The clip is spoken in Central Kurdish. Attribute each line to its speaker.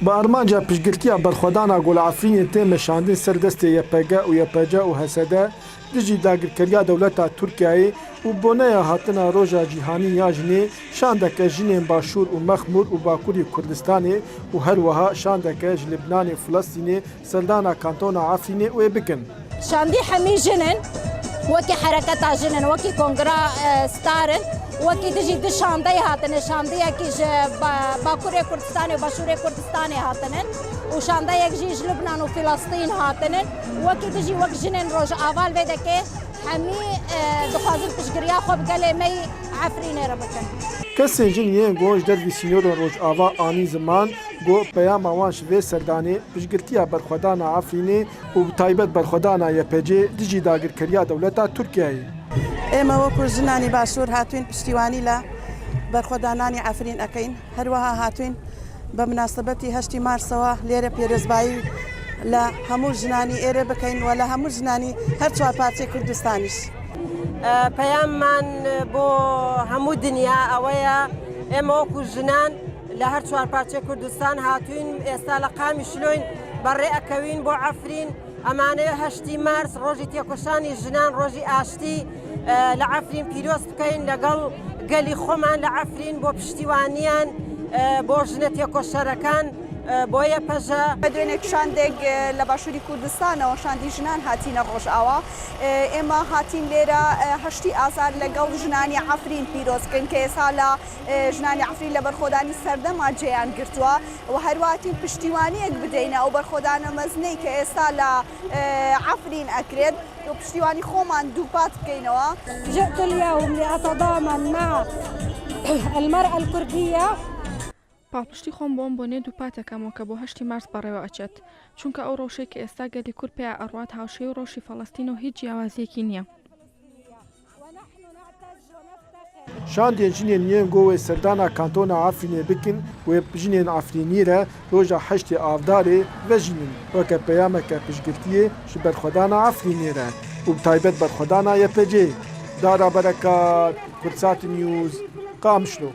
Speaker 1: با ارمانجا پشگirtiya berxwedana Gulafrînê tê meşandin ser destê YPG û YPC û HSD dijî dagirkariya dewleta Tirkiyeyê û boneya hatina Roja Cîhanî ya jinê şandeke jinên Başûr û Mexmûr û Bakurî Kurdistanê û her wiha şandeke ji Libnanê Filistînê serdana kantona Efrînê wê bikin.
Speaker 2: شاندی هەمی ژنن وەکی حرەکەتا ژنن وەکی کۆنگرا ستارن وەکی دژی دو شاندەی هاتنە شاندەیەکی ji Bakurê Kurdistanê û Başûrê Kurdistanê hatinin û şandeyek jî ji Libnan û Filistîn hatinin wekî dijî wek jinên Rojava vê deke hemî dixwazin piştgiriya xwe bi gelê me Efrînê re bikin.
Speaker 1: Kesên jin yên got ji dervî sînorên Rojava anî ziman got peyama wan ji vê serdanê piştgirtiya berxwedana Efrînê û bi taybet berxwedana YPG dijî dagirkariya dewleta Tirkiyeyê.
Speaker 3: ئێمە وەکو ژنانی باشوور هاتوین پشتیوانی لە بەرخۆدانانی ئەفرین ئەەکەین هەروەها هاتوین بە مناسبەتی هەشتی مارسەوە لێرە پێرێزبایی لە هەموو ژنانی ئێرە بکەین و لە هەموو ژنانی هەر چوار پارچەی کوردستانیش.
Speaker 4: پەیاممان بۆ هەموو دنیا ئەوەیە ئێمە وەکو ژنان لە هەر چوار پارچەی کوردستان هاتوین ئێستا لە قامی شلۆین بەڕێ ئەکەوین بۆ ئەفرین ئەمانەیە هەشتی مارس ڕۆژی تێکۆشانی ژنان ڕۆژی ئاشتی لە ئەفرین پیرۆز بکەین لەگەڵ گەلی خۆمان لە ئەفرین بۆ پشتیوانیان بۆ ژنە تێکۆشەرەکان بۆ یەپەژە
Speaker 5: دوێنێک شاندێک لە باشووری کوردستانەوە شاندی ژنان هاتینە ڕۆژئاوا ئێمە هاتین لێرە هەشتی ئازار لەگەڵ ژنانی ئەفرین پیرۆزکەین کە ئێستا لە ژنانی ئەفرین لە بەرخۆدانی سەردەما جێیان گرتووە و هەرواتین پشتیوانیەک بدەینە ئەو بەرخۆدانە مەزنەی کە ئێستا لە ئەفرین ئەکرێت و پشتیوانی خۆمان دووپات بکەینەوە.
Speaker 2: جئت اليوم لأتضامن مع المرأة الكردية
Speaker 6: پاڵپشتی خۆم بۆم بۆ نێ دووپاتەکەمەوە کە بۆ هەشتی مارس بەڕێوە ئەچێت چونکە ئەو ڕۆژەی کە ئێستا گەلی کورد پێ ئەڕوات هاوشێی و ڕۆژی فەڵەستین و هیچ جیاوازیەکی نییە.
Speaker 1: Şandên jinên yên got wê serdana kantona Efrînê bikin wê jinên Efrînî re roja heştê avdarê vejînin weke peyameke piştgirtiyê ji berxwedana Efrînê re û bi taybet berxwedana YPG. Dara berekat Kurdsat News Qamişlo.